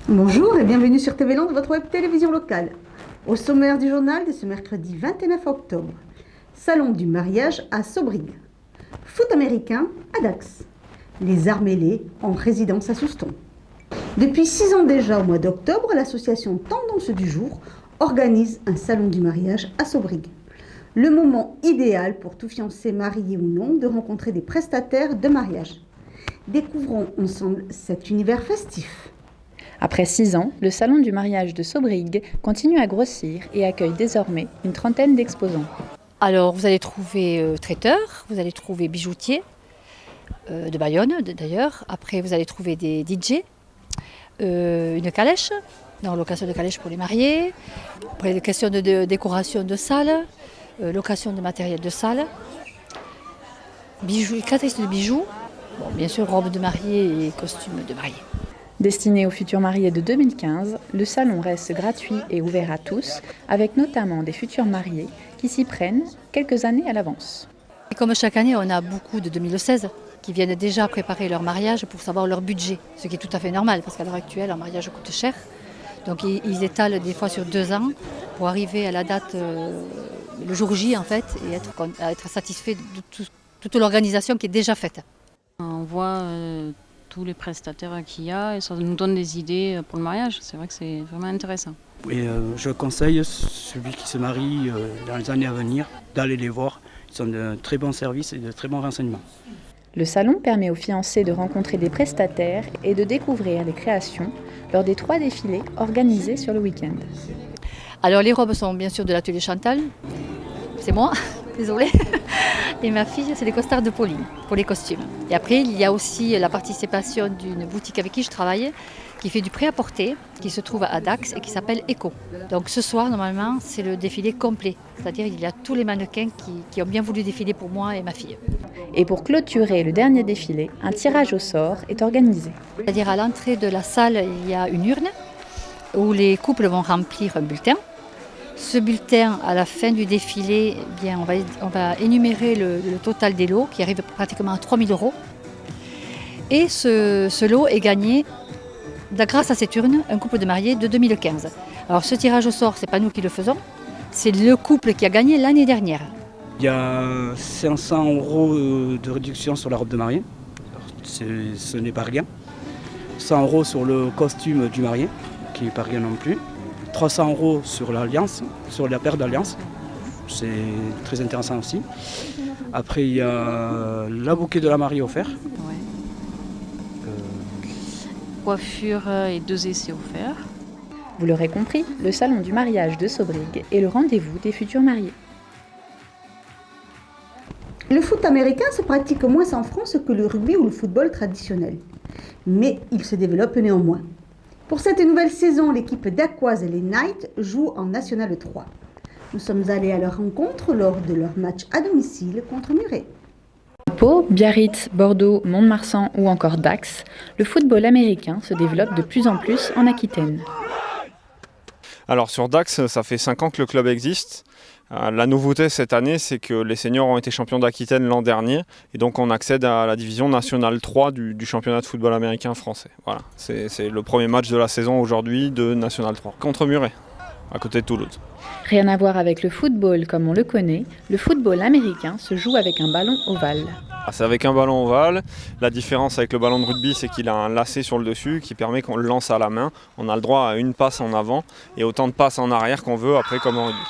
Bonjour et bienvenue sur TV Land, votre web télévision locale. Au sommaire du journal de ce mercredi 29 octobre, salon du mariage à Sobrig, foot américain à Dax, les arts mêlés en résidence à Souston. Depuis 6 ans déjà, au mois d'octobre, l'association Tendance du Jour organise un salon du mariage à Sobrig. Le moment idéal pour tout fiancé, marié ou non, de rencontrer des prestataires de mariage. Découvrons ensemble cet univers festif. Après 6 ans, le salon du mariage de Sobrig continue à grossir et accueille désormais une trentaine d'exposants. Alors vous allez trouver traiteurs, vous allez trouver bijoutiers, de Bayonne d'ailleurs. Après vous allez trouver des DJ, une calèche, dans location de calèche pour les mariés. Après des questions de décoration de salle, location de matériel de salle, bijoux, créatrice de bijoux, bon, bien sûr robes de mariée et costumes de mariée. Destiné aux futurs mariés de 2015, le salon reste gratuit et ouvert à tous, avec notamment des futurs mariés qui s'y prennent quelques années à l'avance. Et comme chaque année, on a beaucoup de 2016 qui viennent déjà préparer leur mariage pour savoir leur budget, ce qui est tout à fait normal parce qu'à l'heure actuelle, un mariage coûte cher. Donc ils étalent des fois sur 2 ans pour arriver à la date, le jour J en fait, et être satisfait de toute l'organisation qui est déjà faite. On voit tous les prestataires qu'il y a et ça nous donne des idées pour le mariage. C'est vrai que c'est vraiment intéressant. Et je conseille celui qui se marie dans les années à venir d'aller les voir. Ils ont de très bons services et de très bons renseignements. Le salon permet aux fiancés de rencontrer des prestataires et de découvrir les créations lors des 3 défilés organisés sur le week-end. Alors les robes sont bien sûr de l'atelier Chantal, c'est moi, désolée. Et ma fille, c'est les costards de Pauline pour les costumes. Et après, il y a aussi la participation d'une boutique avec qui je travaille, qui fait du prêt-à-porter, qui se trouve à Dax et qui s'appelle Eco. Donc ce soir, normalement, c'est le défilé complet. C'est-à-dire qu'il y a tous les mannequins qui ont bien voulu défiler pour moi et ma fille. Et pour clôturer le dernier défilé, un tirage au sort est organisé. C'est-à-dire à l'entrée de la salle, il y a une urne où les couples vont remplir un bulletin. Ce bulletin, à la fin du défilé, eh bien, on va énumérer le total des lots qui arrive pratiquement à 3 000 €. Et ce lot est gagné, grâce à cette urne, un couple de mariés de 2015. Alors ce tirage au sort, ce n'est pas nous qui le faisons, c'est le couple qui a gagné l'année dernière. Il y a 500 € de réduction sur la robe de mariée. Ce n'est pas rien. 100 € sur le costume du marié, qui n'est pas rien non plus. 300 € sur l'alliance, sur la paire d'alliance. C'est très intéressant aussi. Après, il y a la bouquet de la mariée offert. Ouais. Coiffure et 2 essais offerts. Vous l'aurez compris, le salon du mariage de Sobrig est le rendez-vous des futurs mariés. Le foot américain se pratique moins en France que le rugby ou le football traditionnel. Mais il se développe néanmoins. Pour cette nouvelle saison, l'équipe d'Aquoise et les Knights joue en National 3. Nous sommes allés à leur rencontre lors de leur match à domicile contre Muret. Pau, Biarritz, Bordeaux, Mont-de-Marsan ou encore Dax, le football américain se développe de plus en plus en Aquitaine. Alors sur Dax, ça fait 5 ans que le club existe. La nouveauté cette année, c'est que les seniors ont été champions d'Aquitaine l'an dernier et donc on accède à la division nationale 3 du championnat de football américain français. Voilà, c'est le premier match de la saison aujourd'hui de National 3 contre Muret, à côté de Toulouse. Rien à voir avec le football comme on le connaît, le football américain se joue avec un ballon ovale. C'est avec un ballon ovale. La différence avec le ballon de rugby, c'est qu'il a un lacet sur le dessus qui permet qu'on le lance à la main. On a le droit à une passe en avant et autant de passes en arrière qu'on veut après comme en rugby.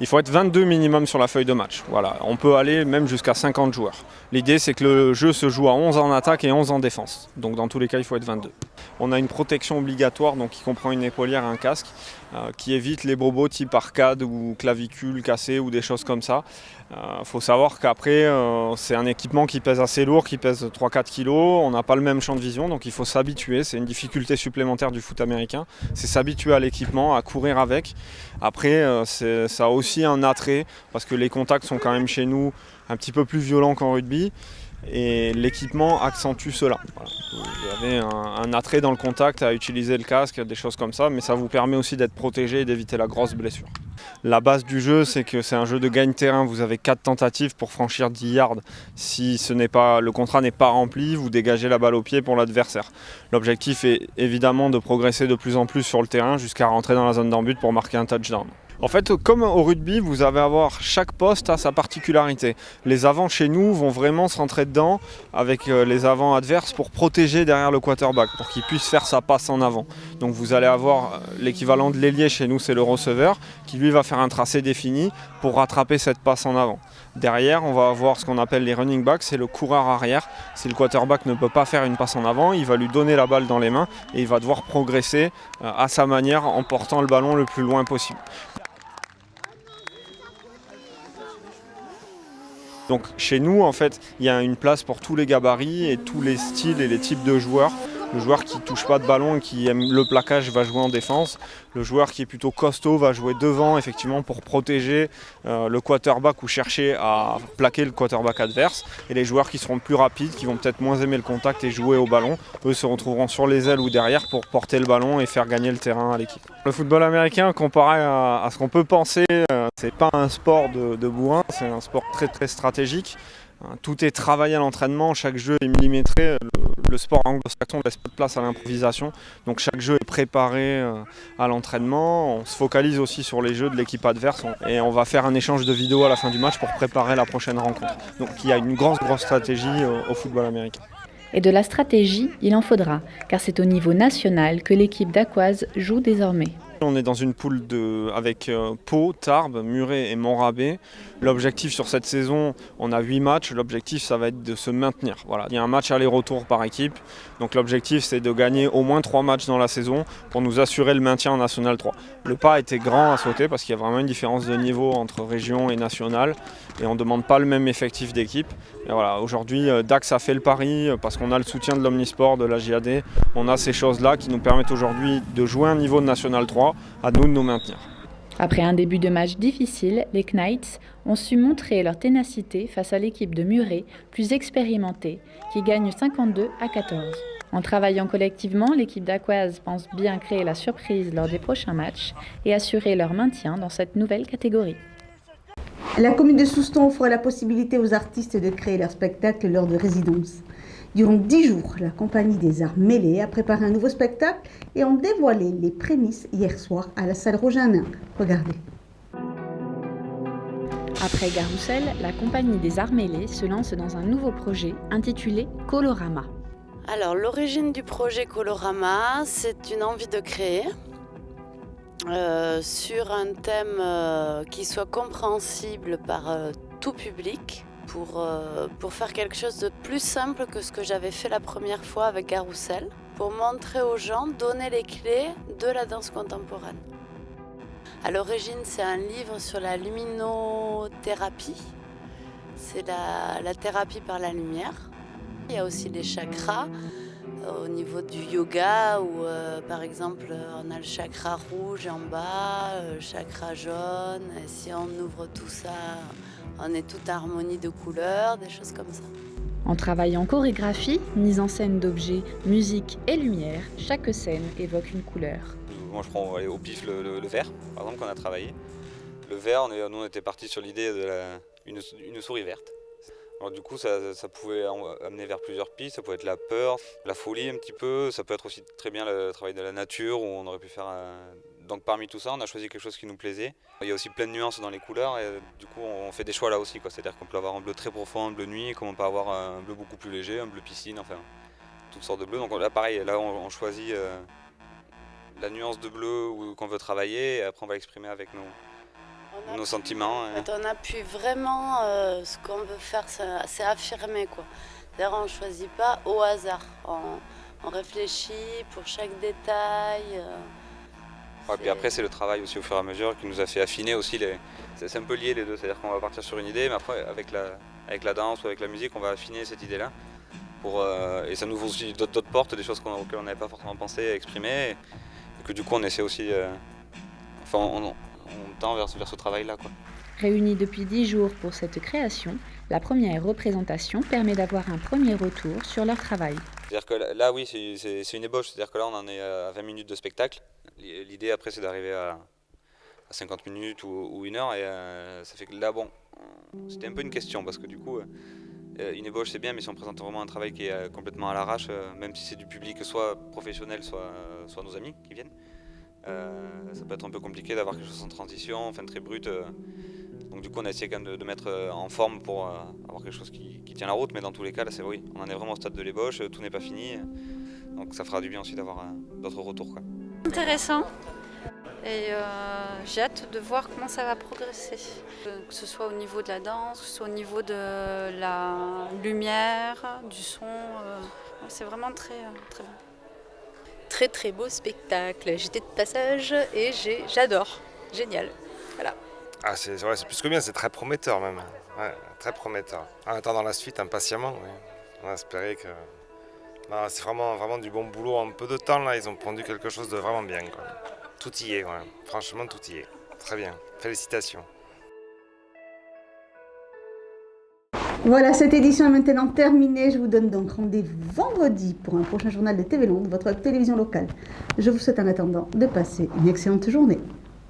Il faut être 22 minimum sur la feuille de match. Voilà. On peut aller même jusqu'à 50 joueurs. L'idée, c'est que le jeu se joue à 11 en attaque et 11 en défense. Donc dans tous les cas, il faut être 22. On a une protection obligatoire donc, qui comprend une épaulière et un casque qui évite les bobos type arcade ou clavicule cassée ou des choses comme ça. Faut savoir qu'après, c'est un équipement qui pèse assez lourd, qui pèse 3-4 kg. On n'a pas le même champ de vision, donc il faut s'habituer. C'est une difficulté supplémentaire du foot américain. C'est s'habituer à l'équipement, à courir avec. Après, ça a aussi un attrait, parce que les contacts sont quand même chez nous un petit peu plus violents qu'en rugby. Et l'équipement accentue cela. Voilà. Vous avez un attrait dans le contact à utiliser le casque, des choses comme ça, mais ça vous permet aussi d'être protégé et d'éviter la grosse blessure. La base du jeu, c'est que c'est un jeu de gagne-terrain. Vous avez 4 tentatives pour franchir 10 yards. Si le contrat n'est pas rempli, vous dégagez la balle au pied pour l'adversaire. L'objectif est évidemment de progresser de plus en plus sur le terrain jusqu'à rentrer dans la zone d'en-but pour marquer un touchdown. En fait, comme au rugby, vous allez avoir chaque poste a sa particularité. Les avants chez nous vont vraiment se rentrer dedans avec les avants adverses pour protéger derrière le quarterback, pour qu'il puisse faire sa passe en avant. Donc vous allez avoir l'équivalent de l'ailier chez nous, c'est le receveur, qui lui va faire un tracé défini pour rattraper cette passe en avant. Derrière, on va avoir ce qu'on appelle les running backs, c'est le coureur arrière. Si le quarterback ne peut pas faire une passe en avant, il va lui donner la balle dans les mains et il va devoir progresser à sa manière en portant le ballon le plus loin possible. Donc chez nous, en fait, il y a une place pour tous les gabarits et tous les styles et les types de joueurs. Le joueur qui ne touche pas de ballon et qui aime le plaquage va jouer en défense. Le joueur qui est plutôt costaud va jouer devant, effectivement, pour protéger le quarterback ou chercher à plaquer le quarterback adverse. Et les joueurs qui seront plus rapides, qui vont peut-être moins aimer le contact et jouer au ballon, eux se retrouveront sur les ailes ou derrière pour porter le ballon et faire gagner le terrain à l'équipe. Le football américain, comparé à ce qu'on peut penser, c'est pas un sport de bourrin, c'est un sport très très stratégique. Tout est travaillé à l'entraînement, chaque jeu est millimétré. Le sport anglo-saxon laisse peu de place à l'improvisation, donc chaque jeu est préparé à l'entraînement. On se focalise aussi sur les jeux de l'équipe adverse et on va faire un échange de vidéos à la fin du match pour préparer la prochaine rencontre. Donc il y a une grosse stratégie au football américain. Et de la stratégie, il en faudra, car c'est au niveau national que l'équipe d'Aquoise joue désormais. On est dans une poule avec Pau, Tarbes, Muret et Montrabé. L'objectif sur cette saison, on a 8 matchs. L'objectif, ça va être de se maintenir. Voilà. Il y a un match aller-retour par équipe. Donc l'objectif, c'est de gagner au moins 3 matchs dans la saison pour nous assurer le maintien en National 3. Le pas était grand à sauter parce qu'il y a vraiment une différence de niveau entre région et nationale. Et on ne demande pas le même effectif d'équipe. Et voilà, aujourd'hui, Dax a fait le pari parce qu'on a le soutien de l'Omnisport, de la JAD. On a ces choses-là qui nous permettent aujourd'hui de jouer un niveau de National 3, à nous de nous maintenir. Après un début de match difficile, les Knights ont su montrer leur ténacité face à l'équipe de Muret, plus expérimentée, qui gagne 52-14. En travaillant collectivement, l'équipe d'Aquoise pense bien créer la surprise lors des prochains matchs et assurer leur maintien dans cette nouvelle catégorie. La commune de Souston offre la possibilité aux artistes de créer leur spectacle lors de résidences. Durant 10 jours, la compagnie des Arts Mêlés a préparé un nouveau spectacle et ont dévoilé les prémices hier soir à la salle Rojanin. Regardez. Après Garoussel, la compagnie des Arts Mêlés se lance dans un nouveau projet intitulé Colorama. Alors, l'origine du projet Colorama, c'est une envie de créer sur un thème qui soit compréhensible par tout public. Pour faire quelque chose de plus simple que ce que j'avais fait la première fois avec Garoussel, pour montrer aux gens, donner les clés de la danse contemporaine. À l'origine, c'est un livre sur la luminothérapie, c'est la thérapie par la lumière. Il y a aussi les chakras au niveau du yoga où par exemple on a le chakra rouge en bas, le chakra jaune, et si on ouvre tout ça, on est toute harmonie de couleurs, des choses comme ça. En travaillant chorégraphie, mise en scène d'objets, musique et lumière, chaque scène évoque une couleur. Moi je prends au pif le vert, par exemple, qu'on a travaillé. Le vert, nous on était partis sur l'idée d'une souris verte. Alors du coup ça pouvait amener vers plusieurs pistes, ça pouvait être la peur, la folie un petit peu, ça peut être aussi très bien le travail de la nature où on aurait pu faire Donc parmi tout ça, on a choisi quelque chose qui nous plaisait. Il y a aussi plein de nuances dans les couleurs et du coup on fait des choix là aussi, quoi. C'est-à-dire qu'on peut avoir un bleu très profond, un bleu nuit, comme on peut avoir un bleu beaucoup plus léger, un bleu piscine, enfin toutes sortes de bleus. Donc là pareil, là on choisit la nuance de bleu qu'on veut travailler et après on va l'exprimer avec nos sentiments. On a pu vraiment, ce qu'on veut faire, c'est affirmer, quoi. D'ailleurs on ne choisit pas au hasard, on réfléchit pour chaque détail. Ouais, puis après c'est le travail aussi au fur et à mesure qui nous a fait affiner aussi, c'est un peu lié les deux, c'est-à-dire qu'on va partir sur une idée mais après avec la danse ou avec la musique on va affiner cette idée-là et ça nous ouvre aussi d'autres portes, des choses auxquelles on n'avait pas forcément pensé à exprimer et que du coup on essaie aussi, on tend vers ce travail-là, quoi. Réunis depuis 10 jours pour cette création, la première représentation permet d'avoir un premier retour sur leur travail. C'est-à-dire que là oui c'est une ébauche, c'est-à-dire que là on en est à 20 minutes de spectacle. L'idée après c'est d'arriver 50 minutes ou 1 heure. Et ça fait que là, bon, c'était un peu une question parce que du coup, une ébauche c'est bien, mais si on présente vraiment un travail qui est complètement à l'arrache, même si c'est du public, soit professionnel, soit nos amis qui viennent, ça peut être un peu compliqué d'avoir quelque chose en transition, enfin très brut. Donc du coup, on a essayé quand même de mettre en forme pour avoir quelque chose qui tient la route, mais dans tous les cas, là, c'est oui, on en est vraiment au stade de l'ébauche, tout n'est pas fini. Donc ça fera du bien aussi d'avoir d'autres retours, quoi. Intéressant et j'ai hâte de voir comment ça va progresser. Que ce soit au niveau de la danse, que ce soit au niveau de la lumière, du son, c'est vraiment très bon. Très très beau spectacle, j'étais de passage et j'adore, génial. Voilà. Ah, c'est plus que bien, c'est très prometteur même. Ouais, très prometteur. En attendant la suite impatiemment, oui. On a espéré que... Non, c'est vraiment du bon boulot. En peu de temps, là, ils ont pondu quelque chose de vraiment bien, quoi. Tout y est, ouais. Franchement, tout y est. Très bien. Félicitations. Voilà, cette édition est maintenant terminée. Je vous donne donc rendez-vous vendredi pour un prochain journal de TV Londres, votre télévision locale. Je vous souhaite en attendant de passer une excellente journée.